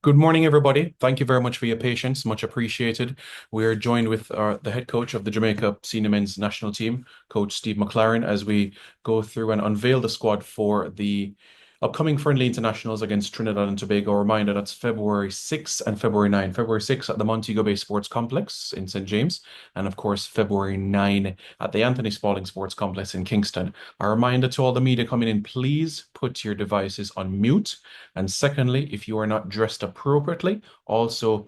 Good morning, everybody. Thank you very much for your patience. Much appreciated. We are joined with the head coach of the Jamaica Senior Men's National Team, Coach Steve McLaren, as we go through and unveil the squad for the upcoming friendly internationals against Trinidad and Tobago. A reminder, that's February 6th and February 9th. February 6th at the Montego Bay Sports Complex in St. James, and of course, February 9 at the Anthony Spalding Sports Complex in Kingston. A reminder to all the media coming in, please put your devices on mute. And secondly, if you are not dressed appropriately, also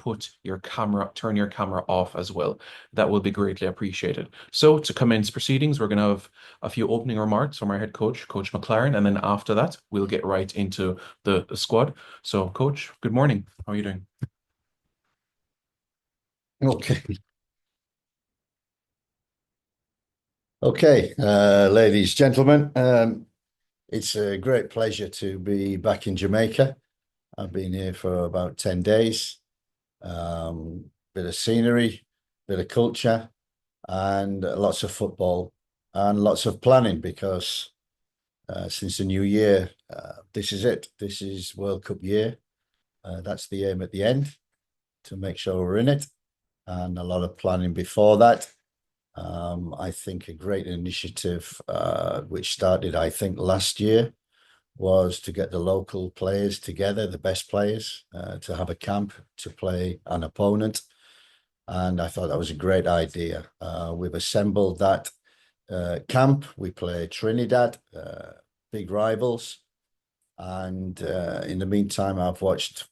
turn your camera off as well. That will be greatly appreciated. So to commence proceedings, we're going to have a few opening remarks from our head coach, Coach McLaren, and then after that, we'll get right into the squad. So, Coach, good morning. How are you doing? Okay. Okay, ladies, gentlemen, it's a great pleasure to be back in Jamaica. I've been here for about 10 days. Bit of scenery, bit of culture, and lots of football and lots of planning because since the new year, this is it. This is World Cup year. That's the aim at the end, to make sure we're in it, and a lot of planning before that. I think a great initiative, which started, I think, last year, was to get the local players together, the best players, to have a camp to play an opponent. And I thought that was a great idea. We've assembled that camp. We play Trinidad, big rivals. And in the meantime, I've watched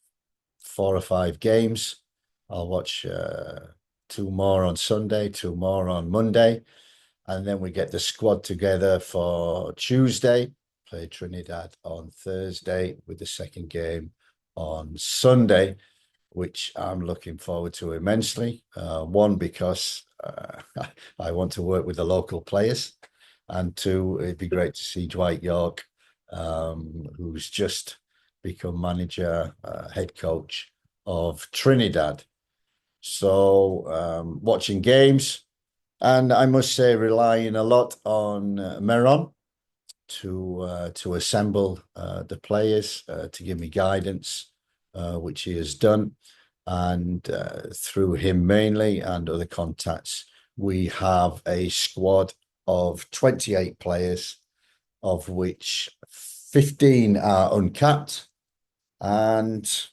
4 or 5 games. I'll watch two more on Sunday, two more on Monday, and then we get the squad together for Tuesday, play Trinidad on Thursday with the second game on Sunday, which I'm looking forward to immensely. One, because I want to work with the local players, and two, it'd be great to see Dwight York, who's just become manager, head coach of Trinidad. So watching games, and I must say relying a lot on Meron to assemble the players, to give me guidance, which he has done, and through him mainly and other contacts, we have a squad of 28 players, of which 15 are uncapped, and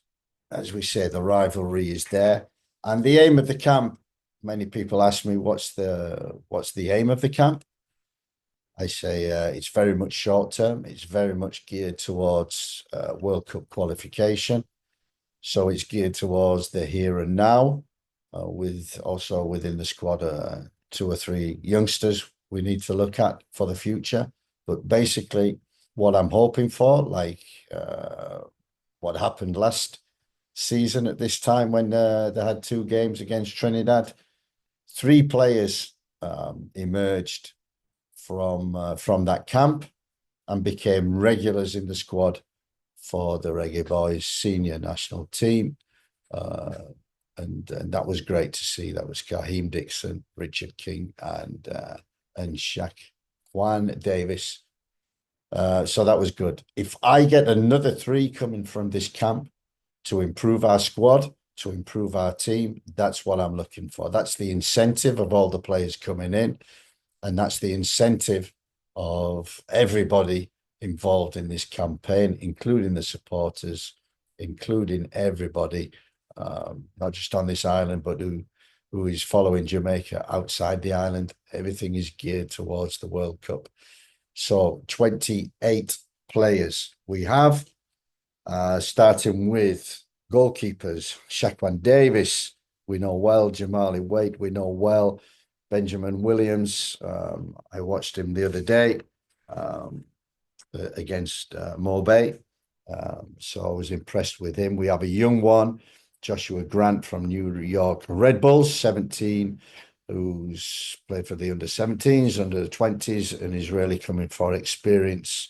as we say, the rivalry is there. And the aim of the camp, many people ask me, what's the aim of the camp? I say it's very much short term. It's very much geared towards World Cup qualification. So it's geared towards the here and now, with also within the squad 2 or 3 youngsters we need to look at for the future. But basically, what I'm hoping for, like what happened last season at this time when they had 2 games against Trinidad, 3 players emerged from that camp and became regulars in the squad for the Reggae Boys senior national team. And that was great to see. That was Kaheem Dixon, Richard King, and Shaq Juan Davis. So that was good. If I get another 3 coming from this camp to improve our squad, to improve our team, that's what I'm looking for. That's the incentive of all the players coming in, and that's the incentive of everybody involved in this campaign, including the supporters, including everybody, not just on this island, but who is following Jamaica outside the island. Everything is geared towards the World Cup. So 28 players we have, starting with goalkeepers. Shaquan Davis, we know well. Jamali Wade, we know well. Benjamin Williams, I watched him the other day against Morbay. So I was impressed with him. We have a young one, Joshua Grant from New York Red Bulls, 17, who's played for the under-17s, under-20s, and is really coming for experience.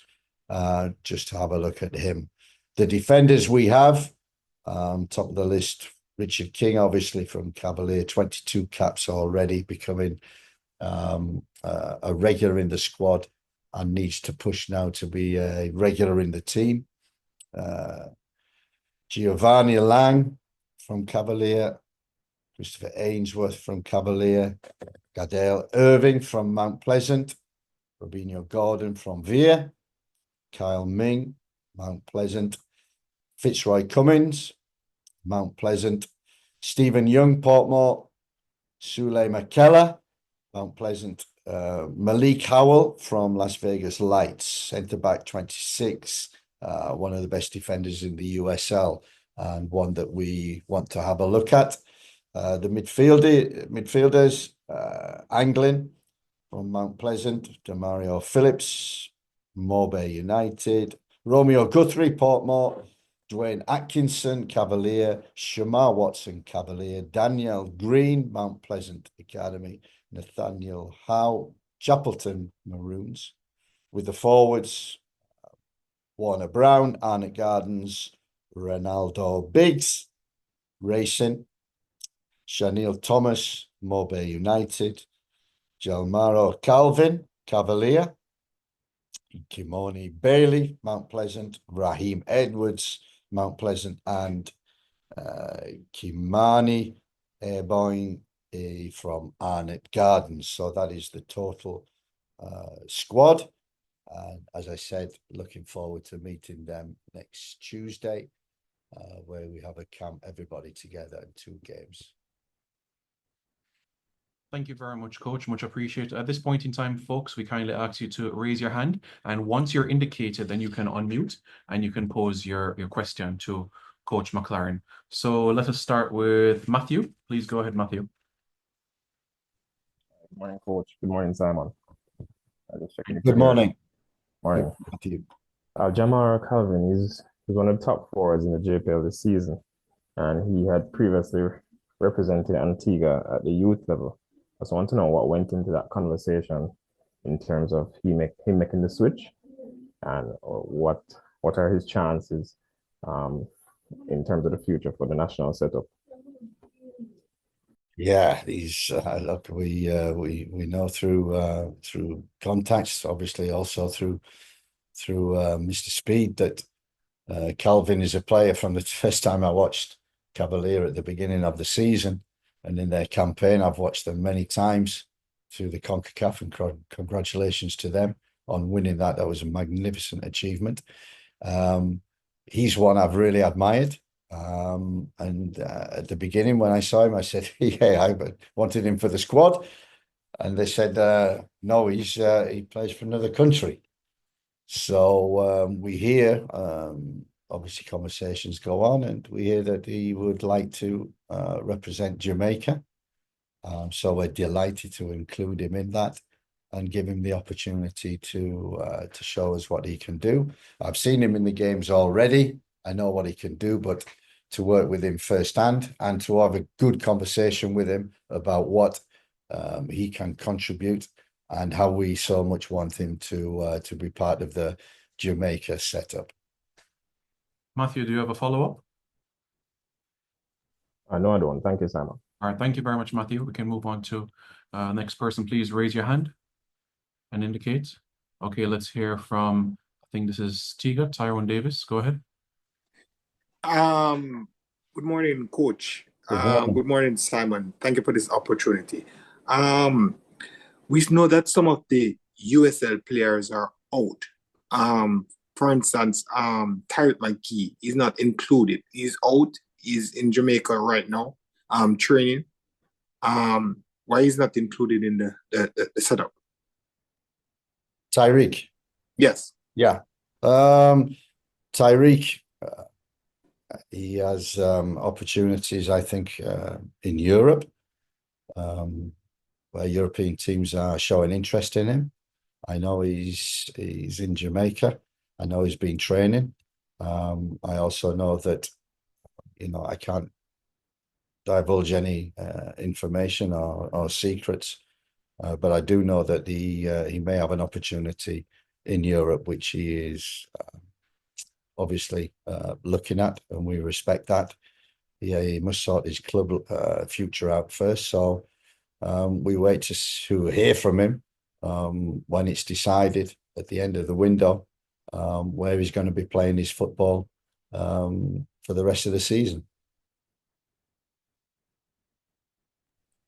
Just to have a look at him. The defenders we have, top of the list, Richard King, obviously from Cavalier, 22 caps already, becoming a regular in the squad and needs to push now to be a regular in the team. Giovanni Lang from Cavalier, Christopher Ainsworth from Cavalier, Gadale Irving from Mount Pleasant, Robinho Gordon from Vere, Kyle Ming, Mount Pleasant, Fitzroy Cummins, Mount Pleasant, Stephen Young, Portmore, Sule McKellar, Mount Pleasant, Malik Howell from Las Vegas Lights, centre back 26, one of the best defenders in the USL, and one that we want to have a look at. The midfielders, Anglin from Mount Pleasant, Demario Phillips, Morbay United, Romeo Guthrie, Portmore, Dwayne Atkinson, Cavalier, Shamar Watson, Cavalier, Daniel Green, Mount Pleasant Academy, Nathaniel Howe, Chapelton Maroons, with the forwards, Warner Brown, Arnott Gardens, Ronaldo Biggs, Racing, Shanil Thomas, Morbay United, Jalmaro Calvin, Cavalier, Kimoni Bailey, Mount Pleasant, Raheem Edwards, Mount Pleasant, and Kimani Airborne from Arnott Gardens. So that is the total squad. And as I said, looking forward to meeting them next Tuesday, where we have a camp, everybody together in 2 games. Thank you very much, Coach. Much appreciated. At this point in time, folks, we kindly ask you to raise your hand. And once you're indicated, then you can unmute and you can pose your question to Coach McLaren. So let us start with Matthew. Please go ahead, Matthew. Good morning, Coach. Good morning, Simon. I just checking if Good you're here. morning. Morning. Matthew. Jamar Calvin is one of the top forwards in the JPL this season, and he had previously represented Antigua at the youth level. I just want to know what went into that conversation in terms of him making the switch, and what are his chances in terms of the future for the national setup. Yeah, he's look, we know through contacts, obviously also through Mr. Speed, that Calvin is a player from the first time I watched Cavalier at the beginning of the season, and in their campaign I've watched them many times through the CONCACAF, and congratulations to them on winning that. That was a magnificent achievement. He's one I've really admired. And at the beginning when I saw him, I said, yeah, I wanted him for the squad. And they said, no, he plays for another country. So we hear, obviously conversations go on, and we hear that he would like to represent Jamaica. So we're delighted to include him in that and give him the opportunity to show us what he can do. I've seen him in the games already. I know what he can do, but to work with him firsthand and to have a good conversation with him about what he can contribute and how we so much want him to be part of the Jamaica setup. Matthew, do you have a follow-up? No, I don't. Thank you, Simon. All right, thank you very much, Matthew. We can move on to next person. Please raise your hand and indicate. Okay, let's hear from, I think this is Tyrone Davis. Go ahead. Good morning, Coach. Good morning. Good morning, Simon. Thank you for this opportunity. We know that some of the USL players are out. For instance, Tyrone McGee is not included. He's out. He's in Jamaica right now, training. Why he's not included in the setup? Tyreek. Yes. Yeah. Tyreek, he has opportunities, I think, in Europe, where European teams are showing interest in him. I know he's in Jamaica. I know he's been training. I also know that, I can't divulge any information or secrets, but I do know that he may have an opportunity in Europe, which he is obviously looking at, and we respect that. Yeah, he must sort his club future out first. So we wait to hear from him when it's decided at the end of the window where he's going to be playing his football for the rest of the season.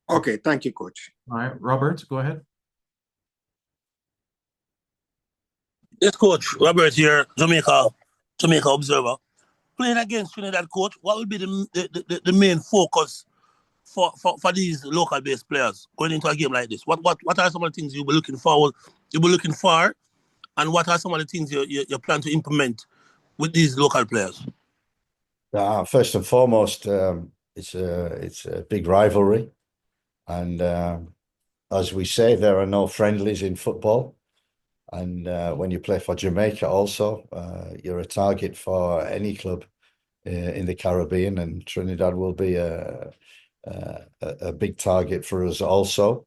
Okay, thank you, Coach. All right, Robert, go ahead. Yes, Coach. Robert here, Jamaica Observer. Playing against Trinidad, Coach, what will be the main focus for these local based players going into a game like this? What are some of the things you'll be looking for, and what are some of the things you plan to implement with these local players? First and foremost, it's a big rivalry, and as we say, there are no friendlies in football. And when you play for Jamaica, also, you're a target for any club in the Caribbean, and Trinidad will be a big target for us also.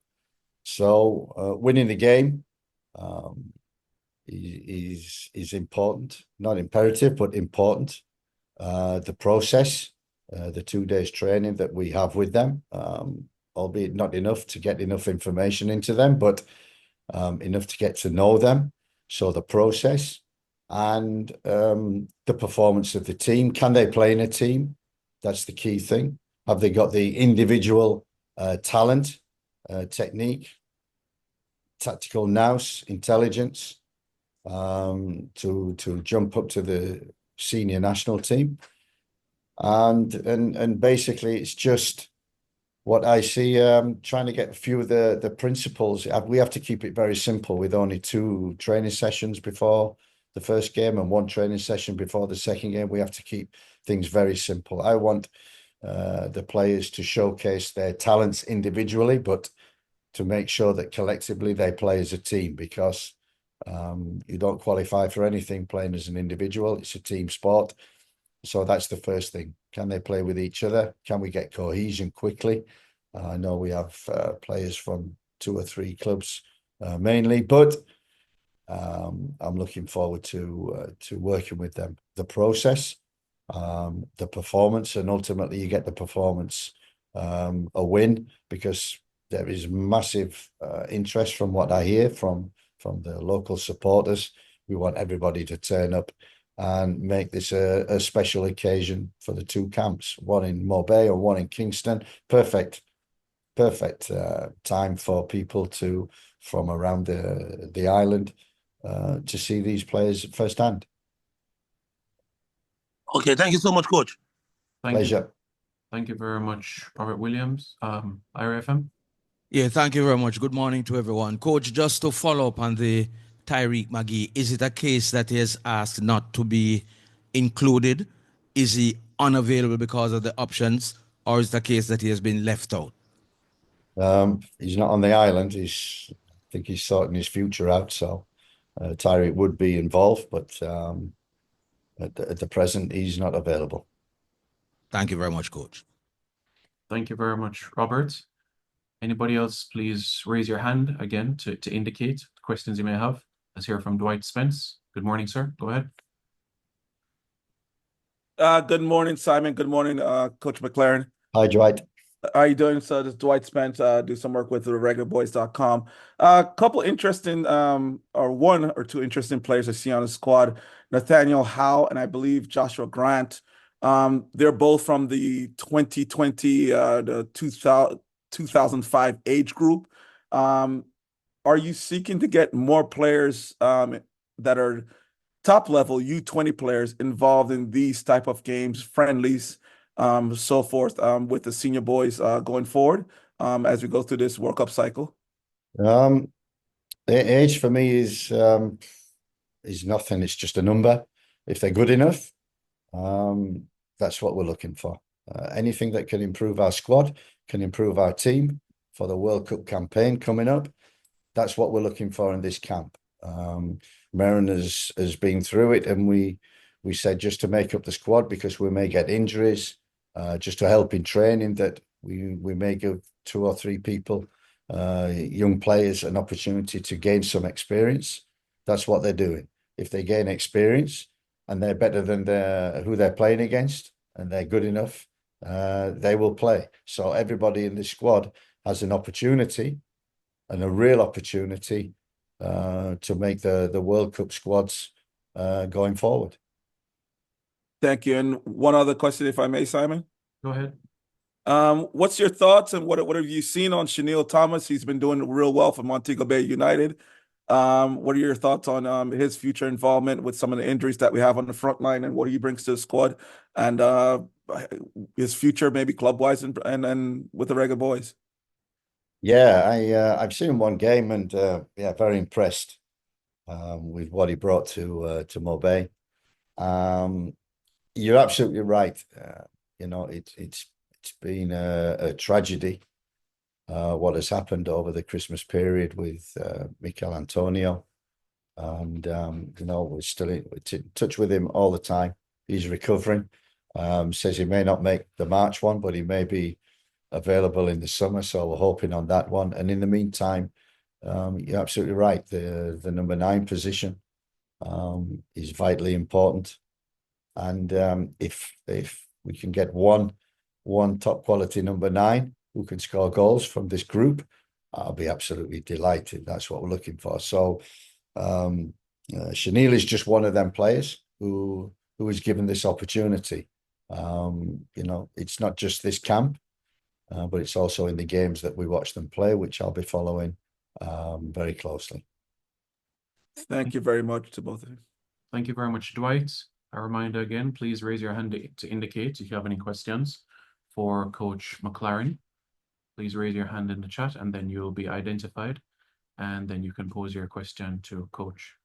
So winning the game is important, not imperative, but important. The process, the 2 days training that we have with them, albeit not enough to get enough information into them, but enough to get to know them. So the process and the performance of the team. Can they play in a team? That's the key thing. Have they got the individual talent, technique, tactical nous, intelligence to jump up to the senior national team? And basically it's just what I see, trying to get a few of the principles. We have to keep it very simple with only 2 training sessions before the first game and 1 training session before the second game. We have to keep things very simple. I want the players to showcase their talents individually, but to make sure that collectively they play as a team, because you don't qualify for anything playing as an individual. It's a team sport. So that's the first thing. Can they play with each other? Can we get cohesion quickly? I know we have players from 2 or 3 clubs mainly, but I'm looking forward to working with them. The process, the performance, and ultimately you get the performance, a win, because there is massive interest from what I hear from the local supporters. We want everybody to turn up and make this a special occasion for the 2 camps, one in Mobay and one in Kingston. Perfect time for people from around the island to see these players firsthand. Okay, thank you so much, Coach. Pleasure. Thank you very much, Robert Williams, IRFM. Yeah, thank you very much. Good morning to everyone. Coach, just to follow up on the Tyreek McGee, is it a case that he has asked not to be included? Is he unavailable because of the options, or is it a case that he has been left out? He's not on the island. I think he's sorting his future out. So Tyreek would be involved, but at the present, he's not available. Thank you very much, Coach. Thank you very much, Robert. Anybody else, please raise your hand again to indicate questions you may have. Let's hear from Dwight Spence. Good morning, sir. Go ahead. Good morning, Simon. Good morning, Coach McLaren. Hi, Dwight. How are you doing? So this is Dwight Spence. Do some work with theregularboys.com. A couple interesting, or 1 or 2 interesting players I see on the squad. Nathaniel Howe and I believe Joshua Grant. They're both from the 2020, the 2005 age group. Are you seeking to get more players that are top level U20 players involved in these type of games, friendlies, so forth, with the senior boys going forward as we go through this World Cup cycle? The age for me is nothing. It's just a number. If they're good enough, that's what we're looking for. Anything that can improve our squad, can improve our team for the World Cup campaign coming up. That's what we're looking for in this camp. Merrin has been through it, and we said just to make up the squad, because we may get injuries, just to help in training, that we may give 2 or 3 people, young players, an opportunity to gain some experience. That's what they're doing. If they gain experience and they're better than who they're playing against, and they're good enough, they will play. So everybody in this squad has an opportunity, and a real opportunity, to make the World Cup squads going forward. Thank you. And one other question, if I may, Simon. Go ahead. What's your thoughts and what have you seen on Chanel Thomas? He's been doing real well for Montego Bay United. What are your thoughts on his future involvement with some of the injuries that we have on the front line and what he brings to the squad and his future maybe club-wise and with the Reggae Boys? Yeah, I've seen one game and yeah, very impressed with what he brought to Mobay. You're absolutely right. You know, it's been a tragedy what has happened over the Christmas period with Mikel Antonio. And you know, we're still in touch with him all the time. He's recovering. Says he may not make the March one, but he may be available in the summer. So we're hoping on that one. And in the meantime, you're absolutely right. The number 9 position is vitally important. And if we can get one top quality number 9 who can score goals from this group, I'll be absolutely delighted. That's what we're looking for. So Chanel is just one of them players who is given this opportunity. You know, it's not just this camp, but it's also in the games that we watch them play, which I'll be following very closely. Thank you very much to both of you. Thank you very much, Dwight. A reminder again, please raise your hand to indicate if you have any questions for Coach McLaren. Please raise your hand in the chat and then you'll be identified and then you can pose your question to Coach.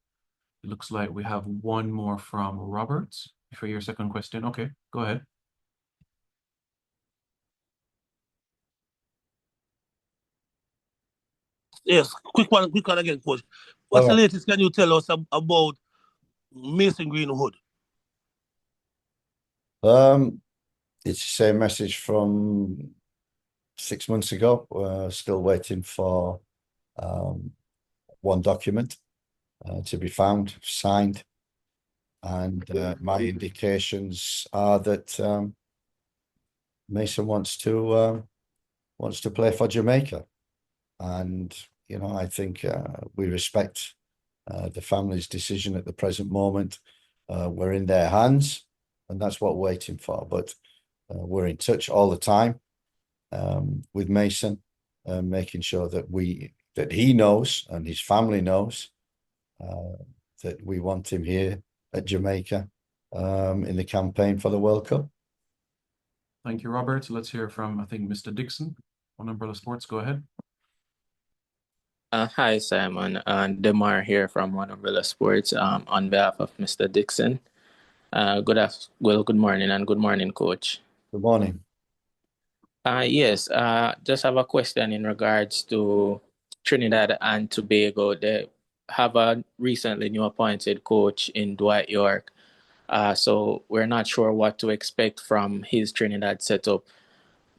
It looks like we have one more from Robert for your second question. Okay, go ahead. Yes, quick one again, Coach. What's the latest can you tell us about Mason Greenwood? It's the same message from 6 months ago. We're still waiting for one document to be found, signed, and my indications are that Mason wants to play for Jamaica, and you know, I think we respect the family's decision at the present moment. We're in their hands, and that's what we're waiting for. But we're in touch all the time with Mason, making sure that he knows and his family knows that we want him here at Jamaica in the campaign for the World Cup. Thank you, Robert. Let's hear from, I think, Mr. Dixon on Umbrella Sports. Go ahead. Hi, Simon. Demar here from One Umbrella Sports on behalf of Mr. Dixon. Good morning and good morning, Coach. Good morning. Yes, just have a question in regards to Trinidad and Tobago. They have a recently new appointed coach in Dwight York. So we're not sure what to expect from his Trinidad setup.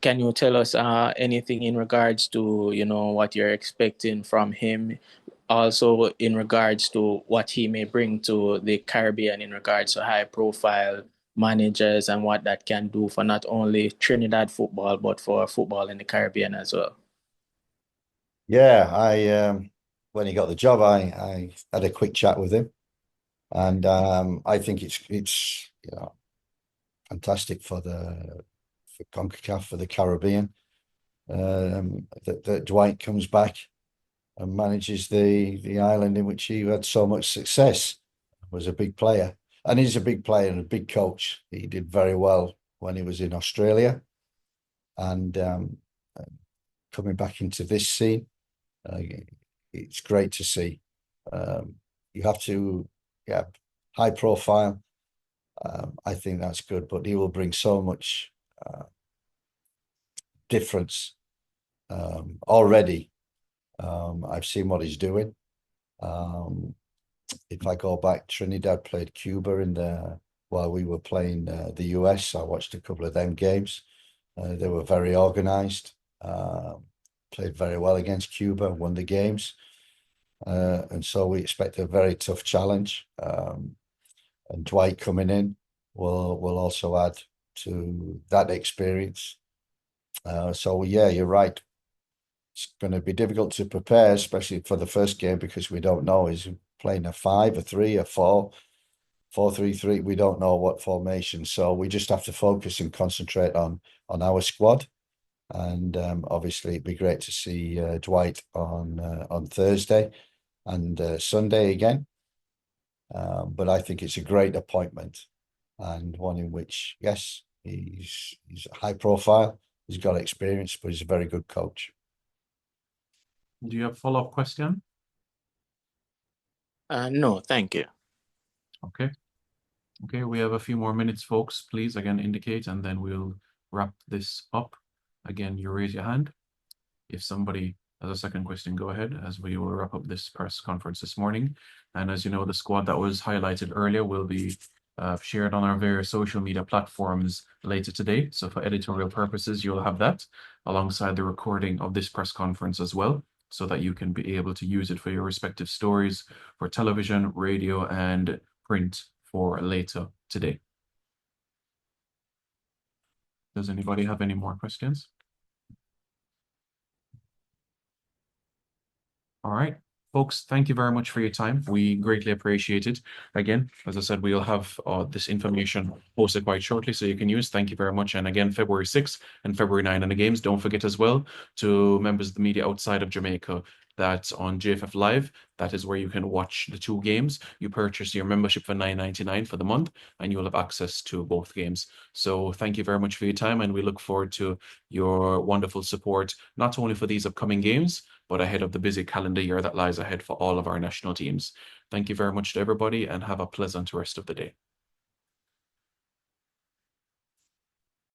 Can you tell us anything in regards to, you know, what you're expecting from him? Also in regards to what he may bring to the Caribbean in regards to high profile managers and what that can do for not only Trinidad football, but for football in the Caribbean as well. Yeah, when he got the job, I had a quick chat with him, and I think it's you know, fantastic for CONCACAF, for the Caribbean, that Dwight comes back and manages the island in which he had so much success. Was a big player, and he's a big player and a big coach. He did very well when he was in Australia, and coming back into this scene, it's great to see. You have to, yeah, high profile. I think that's good, but he will bring so much difference already. I've seen what he's doing. If I go back, Trinidad played Cuba while we were playing the US. I watched a couple of them games. They were very organized, played very well against Cuba, won the games. And so we expect a very tough challenge. And Dwight coming in will also add to that experience. So yeah, you're right. It's going to be difficult to prepare, especially for the first game, because we don't know, is he playing a 5, a 3, a 4? 4-3-3, we don't know what formation. So we just have to focus and concentrate on our squad. And obviously, it'd be great to see Dwight on Thursday and Sunday again. But I think it's a great appointment and one in which, yes, he's high profile, he's got experience, but he's a very good coach. Do you have a follow-up question? No, thank you. Okay. Okay, we have a few more minutes, folks. Please, again, indicate, and then we'll wrap this up. Again, you raise your hand. If somebody has a second question, go ahead, as we will wrap up this press conference this morning. And as you know, the squad that was highlighted earlier will be shared on our various social media platforms later today. So for editorial purposes, you'll have that alongside the recording of this press conference as well, so that you can be able to use it for your respective stories for television, radio, and print for later today. Does anybody have any more questions? All right, folks, thank you very much for your time. We greatly appreciate it. Again, as I said, we'll have this information posted quite shortly so you can use. Thank you very much. And again, February 6th and February 9th in the games. Don't forget as well to members of the media outside of Jamaica, that's on JFF Live. That is where you can watch the two games. You purchase your membership for $9.99 for the month, and you'll have access to both games. So thank you very much for your time, and we look forward to your wonderful support, not only for these upcoming games, but ahead of the busy calendar year that lies ahead for all of our national teams. Thank you very much to everybody, and have a pleasant rest of the day.